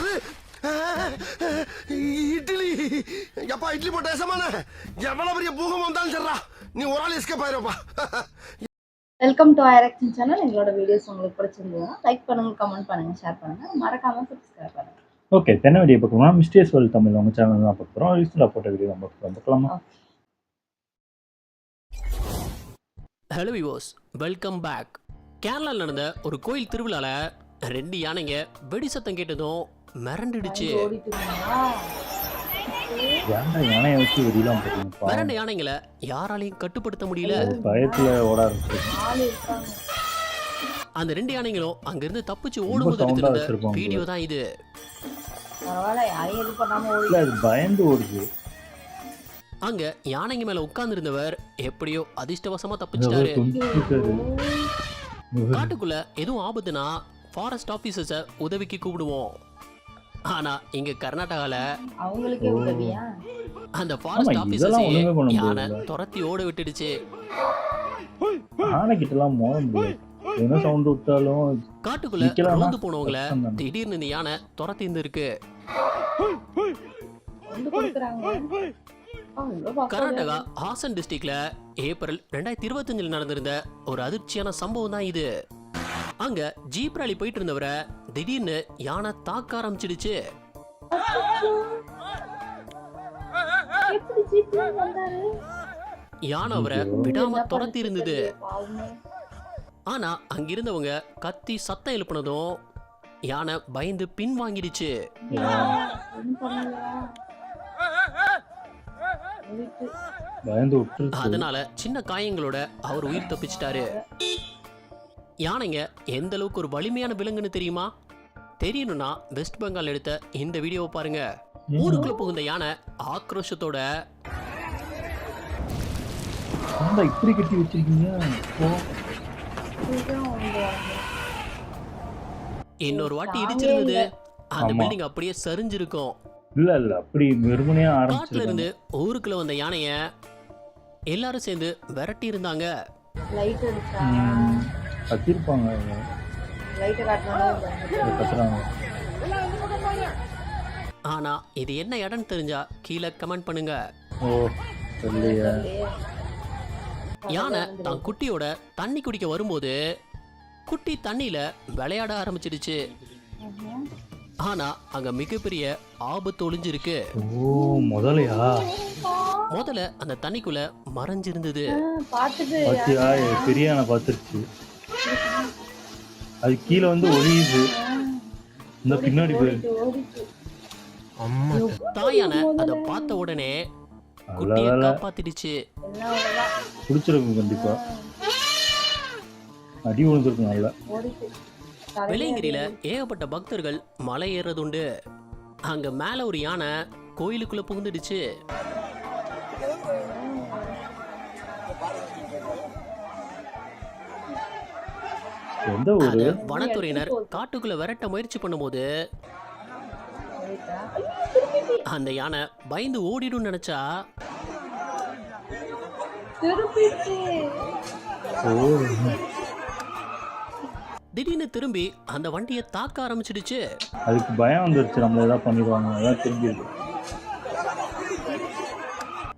என்னது இட்லி? எப்பா இட்லி போட்ட ஏசமான எவ்வளவு பெரிய பூகம் வந்தாலும் சரிடா, நீ ஒரு ஆள் எஸ்கேப் ஆயிருப்பா. வெல்கம் டு ஐரக்ஷன் சேனல். எங்களோட வீடியோஸ் உங்களுக்கு பிடிச்சிருந்ததுன்னா லைக் பண்ணுங்க, கமெண்ட் பண்ணுங்க, ஷேர் பண்ணுங்க, மறக்காம சப்ஸ்கிரைப் பண்ணுங்க. ஓகே, தென்னை வீடியோ பார்க்கணும்னா மிஸ்டேஸ் வேர்ல்ட் தமிழ் உங்கள் சேனல் தான் பார்க்குறோம். ரீசெண்டாக போட்ட வீடியோ நம்ம பார்க்கலாமா? Hello viewers, welcome back. கேரளாவில் நடந்த ஒரு கோயில் திருவிழால 2 யானைங்க வெடி சத்தம் கேட்டதும் மிரண்டுடுச்சு. யானையை வச்சு வெடிலாம் போட்டுருப்பா. மிரண்ட யானைங்களை யாராலையும் கட்டுப்படுத்த முடியல. பயத்தில் ஓட ஆரம்பிச்சு. அந்த 2 யானைங்களும் அங்கிருந்து தப்பிச்சு ஓடும்போது எடுத்திருந்த வீடியோ தான் இது. பயந்து ஓடுது. அங்க யானைங்க மேல உட்கார்ந்து இருந்தவர் எப்படியோ அதிர்ஷ்டவசமா தப்பிச்சிட்டாரு. காட்டுக்குள்ள எதுவும் ஆபத்துனா ஃபாரஸ்ட் ஆபீசர்ஸ உதவிக்கு கூப்பிடுவோம். ஆனா இங்க கர்நாடகால அவங்களுக்கே உதவியா? அந்த ஃபாரஸ்ட் ஆபீசர்ஸ் யானை துரத்தி ஓட விட்டுடுச்சு. யானை கிட்டலாம் மோத முடியாது. என்ன சவுண்ட் விட்டாலும் காட்டுக்குள்ள ரோந்து போனவங்கள திடீர்னு இந்த யானை துரத்தி இருந்திருக்கு. கர்நாடகா ஹாசன் டிஸ்ட்ரிக்ட்ல ஏப்ரல் 2025 நடந்திருந்த ஒரு அதிர்ச்சியான சம்பவம் தான் இது. அங்க ஜீப் ராலி போயிட்டு இருந்தவரை திடீர்னு யானை தாக்க ஆரம்பிச்சிடுச்சு. யானை அவரை விடாம துரத்தி இருந்தது. ஆனா அங்கிருந்தவங்க கத்தி சத்தம் எழுப்பினதும் யானை பயந்து பின் வாங்கிடுச்சு. அதனால சின்ன காயங்களோட அவர் உயிர் தப்பிச்சிட்டாரு. யானைங்க எந்த அளவுக்கு ஒரு வலிமையான விலங்குன்னு தெரியுமா? தெரியணும்னா வெஸ்ட் பெங்கால் எடுத்த இந்த வீடியோவை பாருங்க. ஊருக்குள்ள புகுந்த யானை ஆக்ரோஷத்தோட இப்படி கட்டி வச்சிருக்கீங்க. இன்னொரு வாட்டி இடிச்சிருந்தது அந்த பில்டிங் அப்படியே சரிஞ்சிருக்கும். இல்ல அப்படி வெறுமனையா காட்டுல இருந்து ஊருக்குள்ள வந்த யானைய எல்லாரும் சேர்ந்து விரட்டி இருந்தாங்க. லைட் அடிச்சா கத்திருப்பாங்க. லைட் காட்டுறாங்க. ஆனா இது என்ன இடம்னு தெரிஞ்சா கீழே கமெண்ட் பண்ணுங்க. யானை தான் குட்டியோட தண்ணி குடிக்க வரும்போது குட்டி தண்ணியில விளையாட ஆரம்பிச்சிடுச்சு. ஆனா அங்க மிகப்பெரிய ஆபத்து ஒளிஞ்சிருக்கு. முதல்ல அந்த தண்ணிக்குள்ள மறைஞ்சிருந்தது. பெரிய பாத்துருச்சு. அது கீழே வந்து ஒளியுது. இந்த பின்னாடி தாயான அத பார்த்த உடனே குட்டியை காப்பாத்திடுச்சு. குடிச்சிருக்கும் கண்டிப்பா. அடி விழுந்திருக்கும் நல்லா. வெள்ளையங்கிரியில ஏகப்பட்ட பக்தர்கள் மலை ஏறதுண்டு. அங்க மேல ஒரு யானை கோயிலுக்குள்ள புகுந்துடுச்சு. வனத்துறையினர் காட்டுக்குள்ள விரட்ட முயற்சி பண்ணும்போது அந்த யானை பயந்து ஓடிடும் நினைச்சா திடீர்னு திரும்பி அந்த வண்டியை தாக்க ஆரம்பிச்சிடுச்சு. அதுக்கு பயம் வந்துருச்சு, நம்ம ஏதாவது பண்ணிடுவாங்க. அதான் திரும்பி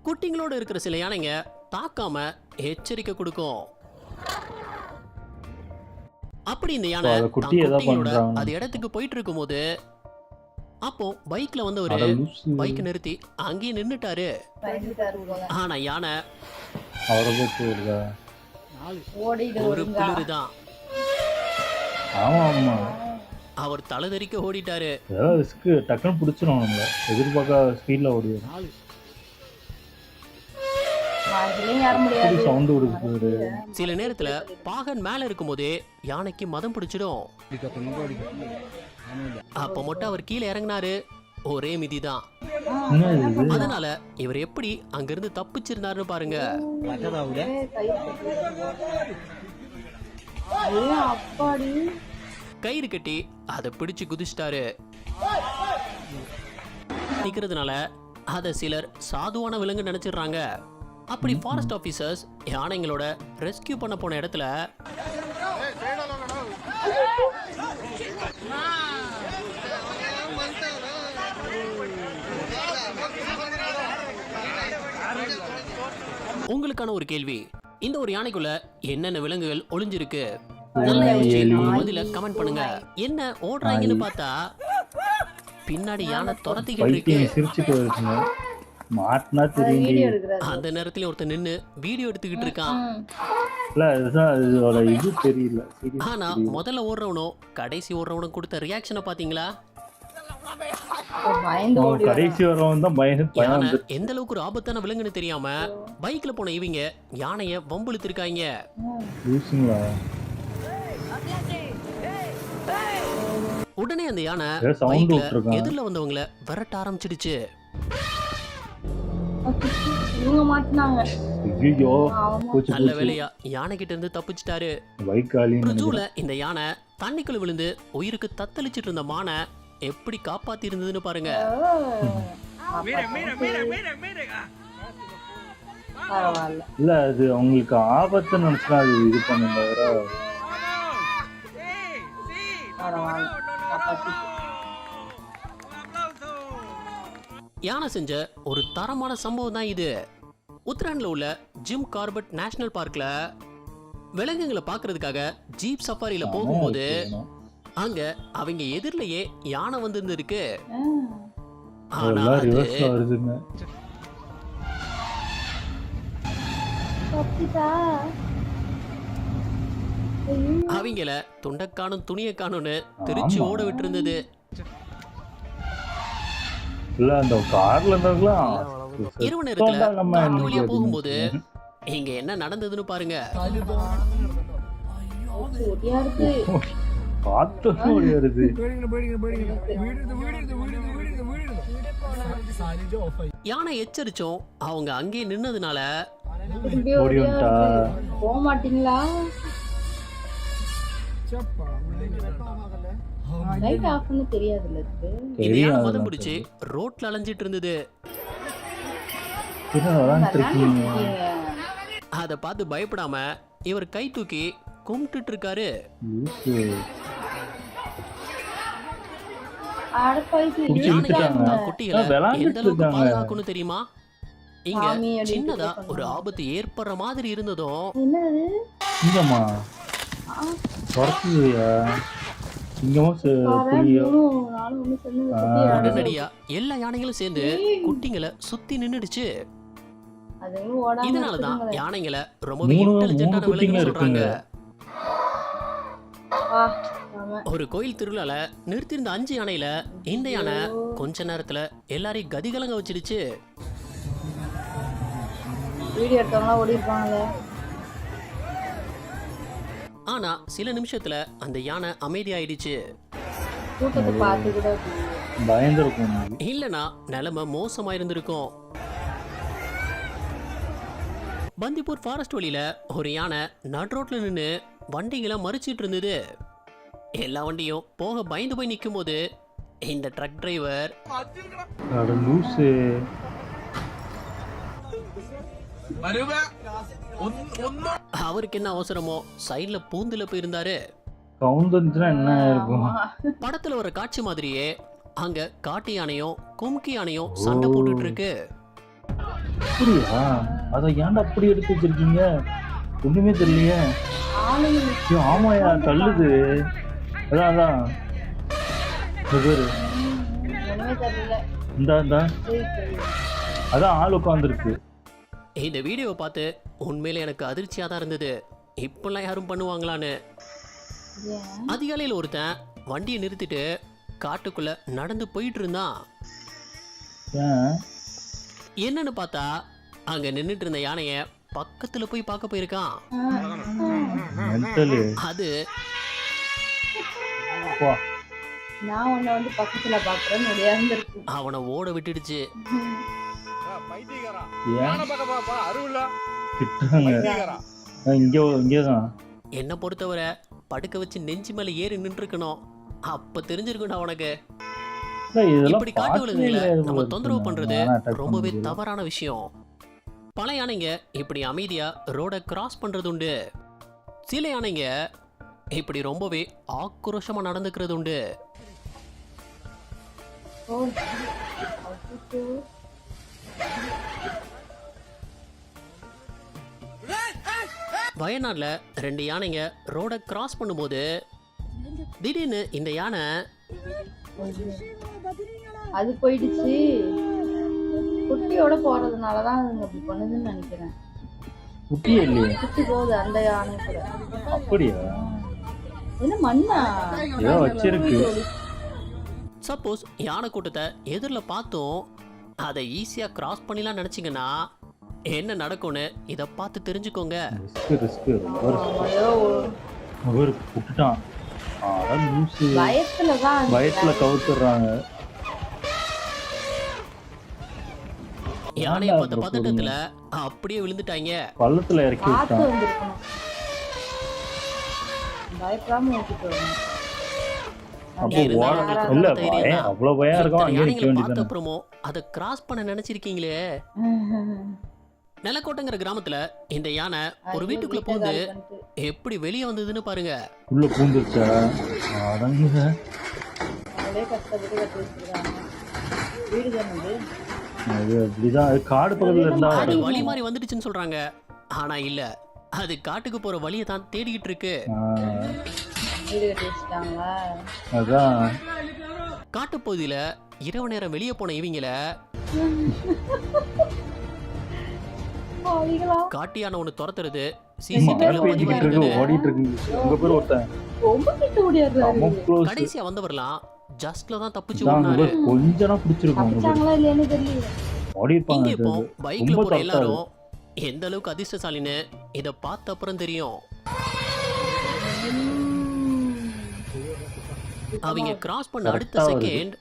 குட்டிங்களோட இருக்கிற சில யானைங்க தாக்காம எச்சரிக்கை கொடுக்கும். அப்படி இந்த யானை குட்டிங்களோட அது இடத்துக்கு போயிட்டு இருக்கும் போது அப்போ பைக்ல வந்து ஒரு பைக் நிறுத்தி அங்கேயே நின்னுட்டாரு. ஆனா யானை ஒரு குளிருதான். அவர் தலைதறிக்க ஓடிட்டாரு. டக்குன்னு பிடிச்சிரும். நம்மள எதிர்பார்க்காத ஸ்பீட்ல ஓடிடும். சில நேரத்துல பாகன் மேல இருக்கும் போதே யானைக்கு மதம் பிடிச்சிடும். அப்ப மட்டும் அவர் கீழே இறங்கினாரு. ஒரே மிதிதான். அதனால இவர் எப்படி அங்கிருந்து தப்பிச்சிருந்தாருன்னு பாருங்க. கயிறு கட்டி அதை பிடிச்சு குதிச்சிட்டாரு. நிக்கிறதுனால அத சிலர் சாதுவான விலங்கு நினைச்சிடுறாங்க. அப்படி ஃபாரஸ்ட் ஆபீசர்ஸ் யானைங்களோட ரெஸ்கியூ பண்ண போன இடத்துல உங்களுக்கான ஒரு கேள்வி, இந்த ஒரு யானைக்குள்ள என்னென்ன விலங்குகள் ஒளிஞ்சிருக்கு? பூனை, நல்லா யோசிச்சு எலி. உங்க பதில கமெண்ட் பண்ணுங்க. என்ன ஓடுறாங்கன்னு பார்த்தா பின்னாடி யானை துரத்திக்கிட்டு இருக்கு. பைத்தியம் சிரிச்சுட்டு வருதுங்க. மாட்டினா வீடியோ தெரியும். எடுக்கிறாரு. அந்த நேரத்துல ஒருத்தன் நின்னு வீடியோ எடுத்துக்கிட்டு இருக்கான். இல்ல இதுதான் இதோட இது தெரியல. ஆனா முதல்ல ஓடுறவனும் கடைசி ஓடுறவனும் கொடுத்த ரியாக்ஷனை பாத்தீங்களா? பயந்து ஓடி கடைசி வரவன் தான் பயம் யானை வந்து எந்த அளவுக்கு ஒரு ஆபத்தான விலங்குன்னு தெரியாம பைக்ல போன இவங்க யானைய வம்பிழுத்திருக்காங்க. யூஸுங்களா? உடனே அந்த யானை ஏதோ சவுண்ட் பைக்ல விட்டுருக்கான். எதிரில வந்தவங்கள விரட்ட ஆரம்பிச்சிடுச்சு. இவங்க மாட்டினாங்க. ஐயோ பூச்சி நல்ல பூச்சி வேலையா யானை கிட்ட இருந்து தப்பிச்சிட்டாரு. பைக் காலின்னு ஜூல இந்த யானை தண்ணிக்குள்ள விழுந்து உயிருக்கு தத்தளிச்சிட்டு இருந்த மானை எப்படி காப்பாத்தி இருந்ததுன்னு பாருங்க. பரவாயில்ல. இல்ல அது அவங்களுக்கு ஆபத்து நினைச்சா அது இது பண்ணுங்க. பரவாயில்ல. காப்பாத்திட்டு. யானை செஞ்ச ஒரு தரமான சம்பவம் தான் இது. உத்தராண்ட்ல உள்ள ஜிம் கார்பெட் நேஷனல் பார்க்ல விலங்குகளை பார்க்கிறதுக்காக ஜீப் சஃபாரியில போகும்போது அங்க அவங்க எதிரிலேயே யானை வந்திருந்திருக்கு. ஆனா அது ரிவர்ஸ்ல வருதுங்க. தப்பிட்டா. ஐயோ. அவங்கள துண்டக்கானும் துணியை காணும்னு திருச்சி ஆமா. ஓட விட்டு இருந்தது. இல்ல அந்த கார்ல இருந்தவங்களாம் இரவு நேரத்துல நம்ம காட்டு வழியா இன்னைக்கு போகும்போது இங்க என்ன நடந்ததுன்னு பாருங்க. ஒட்டியா இருக்கு. காத்து வருது. யானை எச்சரிச்சும் அவங்க அங்கே நின்னதுனால திரும்பி ஓடி ஒட்டியா வந்துட்டா. இருக்கு. போக மாட்டீங்களா? லைட் ஆஃப் பண்ண தெரியாதுல்ல இருக்கு. இந்த யானை தெரியும் மதம் பிடிச்சு ரோட்ல அலைஞ்சிட்டு இருந்தது. இருக்கீங்க. அதை பார்த்து பயப்படாம இவர் கை தூக்கி கும்பிட்டுட்டு இருக்காரு. அடப்பாய்க்கு புடிச்சு யானைங்க இழுத்துட்டாங்க. தான் குட்டிகளை விளையாண்டுட்டு எந்த அளவுக்கு இருக்காங்க. பாதுகாக்கணும்னு தெரியுமா? இங்க சாமி அப்படின்னு சின்னதா சொல்லி ஒரு ஆபத்து ஏற்படுற மாதிரி இருந்ததும் என்னது? இங்கம்மா துரத்துதுயா. இங்கமும் புலியோ. நானும் ஒண்ணு சொன்னது குட்டியா இருக்கு. உடனடியா எல்லா யானைகளும் சேர்ந்து குட்டிங்களை சுத்தி நின்னுடுச்சு. அதுவும் ஓடாம இதனாலதான் இருக்குதுங்களே. யானைங்களை ரொம்பவே மூணு இன்டெலிஜென்ட்டான குட்டிங்க விலங்குன்னு இருக்குங்க. சொல்றாங்க. வா, ஆமா. ஒரு கோயில் திருவிழால நிறுத்திருந்த 5 யானையில இந்த யானை கொஞ்ச நேரத்துல எல்லாரையும் கதிகலங்க வச்சிடுச்சு. வீடியோ எடுத்தவங்களா ஓடி இருப்பாங்க. ஆனா சில நிமிஷத்துல அந்த யானை அமைதியாயிடுச்சு. கூட்டத்தை பார்த்து கூட பயந்துருக்கும். இல்லனா நிலைமை மோசமா இருந்திருக்கும். பந்திப்பூர் ஃபாரஸ்ட் வழியில ஒரு யானை நடு ரோட்ல நின்று வண்டிகளை மறிச்சிட்டு இருந்தது. எல்லா வண்டியும் போக பயந்து போய் நிற்கும் போது இந்த ட்ரக் டிரைவர் லூசு அவருக்கு என்ன அவசரமோ சைட்ல பூந்துல போயிருந்தாரு. கவுந்துச்சுன்னா என்ன இருக்கும்? படத்துல வர காட்சி மாதிரியே அங்க காட்டு யானையும் கும்கி யானையும் சண்டை போட்டுட்டு இருக்கு. அப்படியா? அதை ஏன்டா அப்படி எடுத்து வச்சிருக்கீங்க? ஒண்ணுமே தெரியலையே. ஐயோ, ஆமாயா தள்ளுது. அதான் அதான் இந்த பேரு ஒண்ணுமே தெரியல. இந்த அதான் ஆள் உட்காந்துருக்கு. இந்த வீடியோவை பார்த்து உண்மையில எனக்கு அதிர்ச்சியா தான் இருந்தது. இப்பெல்லாம் யாரும் பண்ணுவாங்களான்னு. ஏன்? அதிகாலையில் ஒருத்தன் வண்டியை நிறுத்திட்டு காட்டுக்குள்ள நடந்து போயிட்டு இருந்தான். ஏன்? என்னன்னு பார்த்தா அங்க நின்னுட்டு இருந்த யானைய பக்கத்துல போய் பார்க்க போயிருக்கான். மென்டலு. அது நான் உன்னை வந்து பக்கத்துல பாக்குறேன்னு முடியாது இருக்கு. அவனை ஓட விட்டுடுச்சு. இங்கேதான் என்ன பொறுத்தவரை படுக்க வச்சு நெஞ்சு மேல ஏறி நின்று இருக்கணும். அப்ப தெரிஞ்சிருக்கும் உனக்கு. இப்படி காட்டு விலங்குகளை நம்ம தொந்தரவு பண்றது ரொம்பவே தவறான விஷயம். பல யானைங்க இப்படி அமைதியா ரோட கிராஸ் பண்றது உண்டு. சில யானைங்க இப்படி ரொம்பவே ஆக்ரோஷமா நடந்துக்கிறது உண்டு. வயநாடுல 2 யானைங்க ரோட கிராஸ் பண்ணும்போது திடீர்னு இந்த யானை அது போயிடுச்சு. குட்டியோட போறதுனாலதான் அதுங்க அப்படி பண்ணுதுன்னு நினைக்கிறேன். குட்டியே இல்லையே. குட்டி போகுது அந்த யானை கூட. அப்படியா? என்ன மண்ணா ஏதோ வச்சிருக்கு. சப்போஸ் யானை கூட்டத்தை எதிரில் பார்த்தோம் அதை ஈஸியா கிராஸ் பண்ணிலாம் நினைச்சீங்கன்னா என்ன நடக்கும்னு இதை பார்த்து தெரிஞ்சுக்கோங்க. ரிஸ்க் அவர் விட்டுட்டான். பயத்துல கவுத்துறாங்க. யானையை பார்த்த பதட்டத்துல அப்படியே விழுந்துட்டாங்க. பள்ளத்துல இறக்கி விட்டான். பயப்படாம ஓட்டிட்டு வரணும். அவ்வளவு பயம் இருக்கும். அங்கே நிக்க வேண்டியது. அப்புறமோ அதை கிராஸ் பண்ண நினைச்சிருக்கீங்களே. நிலக்கோட்டைங்கிற கிராமத்துல இந்த யானை ஒரு வீட்டுக்குள்ள பூந்து எப்படி வெளியே வந்ததுன்னு பாருங்க. உள்ள பூந்துச்சா? காடு பக்கத்துல இருந்தா அது வழி மாதிரி வந்துடுச்சுன்னு சொல்றாங்க. ஆனா இல்ல, அது காட்டுக்கு போற வழியை தான் தேடிக்கிட்டு இருக்கு. அதான் காட்டுப்பகுதியில இரவு நேரம் வெளியே போன இவங்கள காட்டியான ஒண்ணு துரத்துறது கடைசியா வந்தவர்லாம் ஜஸ்ட்ல தான் தப்பிச்சு ஓடுனாரு. கொஞ்சம் பிடிச்சிருக்கும். இங்க இப்போ பைக்ல போற எல்லாரும் எந்த அளவுக்கு அதிர்ஷ்டசாலின்னு இத பார்த்த அப்புறம் தெரியும். அவங்க கிராஸ் பண்ண அடுத்த செகண்ட்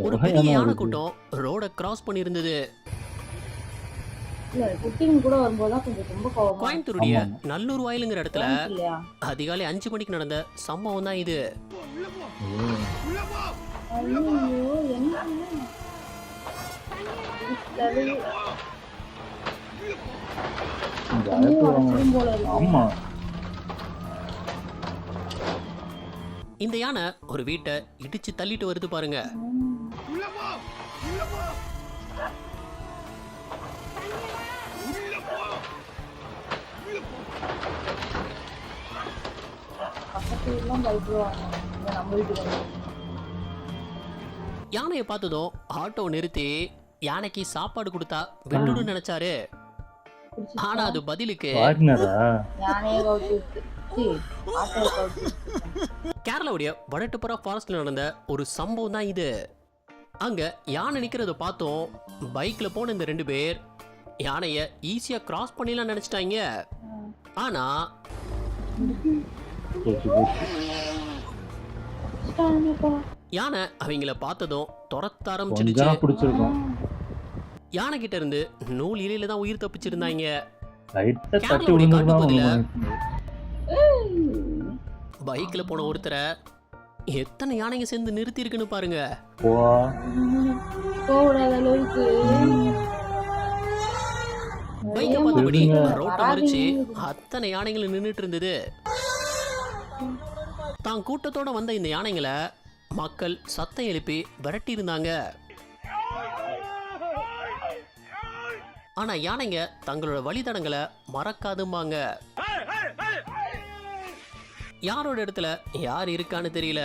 ஒரு பெரிய யானை கூட்டம் ரோட கிராஸ் பண்ணி இருந்தது. கோயம்புத்தூருடைய நல்லூர் வாயிலுங்கிற இடத்துல அதிகாலை 5 மணிக்கு நடந்த சம்பவம் தான் இது. இந்த யானை ஒரு வீட்டை இடிச்சு தள்ளிட்டு வருது பாருங்க. யானையை பார்த்ததும் ஆட்டோ நிறுத்தி யானைக்கு சாப்பாடு கொடுத்தா விட்டுடும் நினைச்சாரு. ஆனா அது பதிலுக்கு கேரளாவுடைய வடட்டுப்புற ஃபாரஸ்ட்ல நடந்த ஒரு சம்பவம் தான் இது. அங்க யானை நிக்கிறத பார்த்தோம் பைக்ல போன இந்த 2 பேர் யானைய ஈஸியா கிராஸ் பண்ணிடலாம் நினைச்சிட்டாங்க. ஆனா யானை அவங்கள பார்த்ததும் துரத்த ஆரம்பிச்சிடுச்சு. யானை கிட்ட இருந்து நூல் இலையில தான் உயிர் தப்பிச்சிருந்தாங்க. பைக்ல போன ஒருத்தரை எத்தனை யானைங்க சேர்ந்து நிறுத்தி இருக்குன்னு பாருங்க. பைக்க பார்த்தபடி ரோட்டை மறிச்சு அத்தனை யானைகள் நின்றுட்டு இருந்தது. தான் கூட்டத்தோட வந்த இந்த யானைங்களை மக்கள் சத்தம் எழுப்பி விரட்டி இருந்தாங்க. ஆனா யானைங்க தங்களோட வழித்தடங்களை மறக்காதும்பாங்க. யாரோட இடத்துல யார் இருக்கான்னு தெரியல.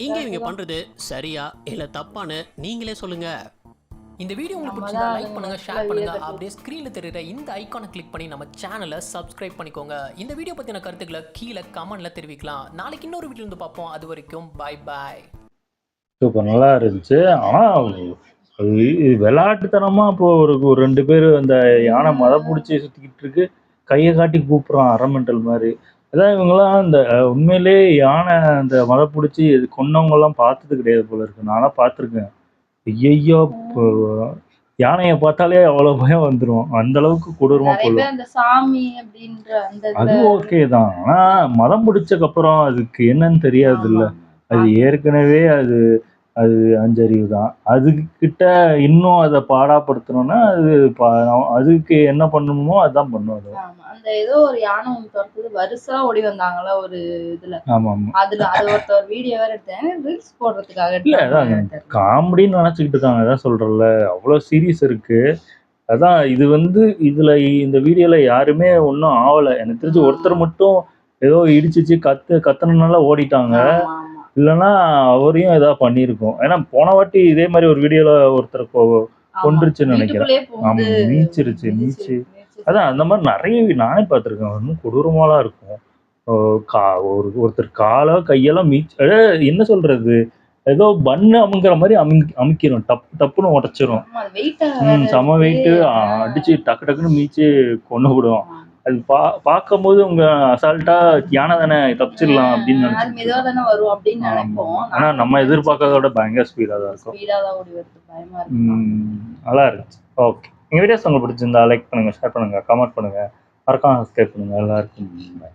இங்க இவங்க பண்றது சரியா இல்ல தப்பான்னு நீங்களே சொல்லுங்க. இந்த வீடியோ உங்களுக்கு பிடிச்சா லைக் பண்ணுங்க, ஷேர் பண்ணுங்க. அப்படியே ஸ்கிரீன்ல தெரியுற இந்த ஐகானை கிளிக் பண்ணி நம்ம சேனலை சப்ஸ்கிரைப் பண்ணிக்கோங்க. இந்த வீடியோ பத்தின கருத்துக்களை கீழே கமெண்ட்ல தெரிவிக்கலாம். நாளைக்கு இன்னொரு வீடியோ வந்து பார்ப்போம். அது வரைக்கும் பை பாய். சூப்பர், நல்லா இருந்துச்சு. ஆனா விளையாட்டுத்தனமா இப்போ ஒரு 2 பேர் அந்த யானை மத பிடிச்சி சுத்திக்கிட்டு இருக்கு, கையை காட்டி கூப்பிடுறான் அரமெண்டல் மாதிரி. அதான் இவங்கெல்லாம் இந்த உண்மையிலே யானை அந்த மத பிடிச்சி கொன்னவங்க எல்லாம் பார்த்தது கிடையாது போல இருக்கு. நானா பார்த்துருக்கேன். ஐயோ, யானையை பார்த்தாலே அவ்வளவு பயம் வந்துடும். அந்த அளவுக்கு கொடூரமா போகும். அது ஓகே தான். ஆனா மதம் பிடிச்சக்கு அப்புறம் அதுக்கு என்னன்னு தெரியாது இல்ல. அது ஏற்கனவே அது அஞ்சறிவு தான். அதுக்கிட்ட இன்னும் அதை பாடாப்படுத்தணும்னா அதுக்கு என்ன பண்ணணுமோ அதான் பண்ணும். அந்த ஏதோ ஒரு யானை துரத்துது வருஷா ஓடி வந்தாங்களா ஒரு இதுல. ஆமா ஆமா, அதுல அது ஒருத்தர் வீடியோ வேற எடுத்தாங்க ரீல்ஸ் போடுறதுக்காக. இல்ல அதான் காமெடின்னு நினைச்சுக்கிட்டு இருக்காங்க. அதான் சொல்றேன்ல, அவ்வளவு சீரியஸ் இருக்கு. அதான் இது வந்து இதுல இந்த வீடியோல யாருமே ஒன்றும் ஆகலை. எனக்கு தெரிஞ்சு ஒருத்தர் மட்டும் ஏதோ இடிச்சிச்சு கத்துனனால ஓடிட்டாங்க. ஆமா ஆமா இல்லைன்னா அவரையும் ஏதாவது பண்ணியிருக்கோம். ஏன்னா போன வாட்டி இதே மாதிரி ஒரு வீடியோல ஒருத்தர் கொன்றுச்சுன்னு நினைக்கிறேன். வீட்டுக்குள்ளேயே ஆமா, புகுந்து மீச்சிருச்சு மீச்சு. மிதிச்சு அதான் அந்த மாதிரி நிறைய நானே பார்த்துருக்கேன். இன்னும் கொடூரமாலாம் இருக்கும். ஓ, ஒருத்தர் காலோ கையெல்லாம் என்ன சொல்றது, ஏதோ பண்ணு அமுங்குற மாதிரி அமுக்கிரும், டப்புன்னு உடைச்சிரும். ஆமா, அது வெயிட்டா செம வெயிட்டு அடிச்சு டக்கு டக்குன்னு மீச்சு கொண்டு விடுவோம். அது பார்க்கும்போது உங்க அசால்ட்டா யானை தானே தப்பிச்சிடலாம் அப்படின்னு அது மெதுவா நினைச்சிட்டு. தானே வரும் அப்படின்னு ஆமா. நினைப்போம். ஆனா நம்ம எதிர்பார்க்கறத விட பயங்கர ஸ்பீடா தான் இருக்கும். ஸ்பீடா தான் ஓடி வருது, பயமா இருக்கு. நல்லா இருந்துச்சு. ஓகே, எங்க வீடியோஸ் உங்களுக்கு பிடிச்சிருந்தா லைக் பண்ணுங்க, ஷேர் பண்ணுங்க, கமெண்ட் பண்ணுங்க, மறக்காம சப்ஸ்கிரைப் பண்ணுங்க. எல்லாருக்கும் bye.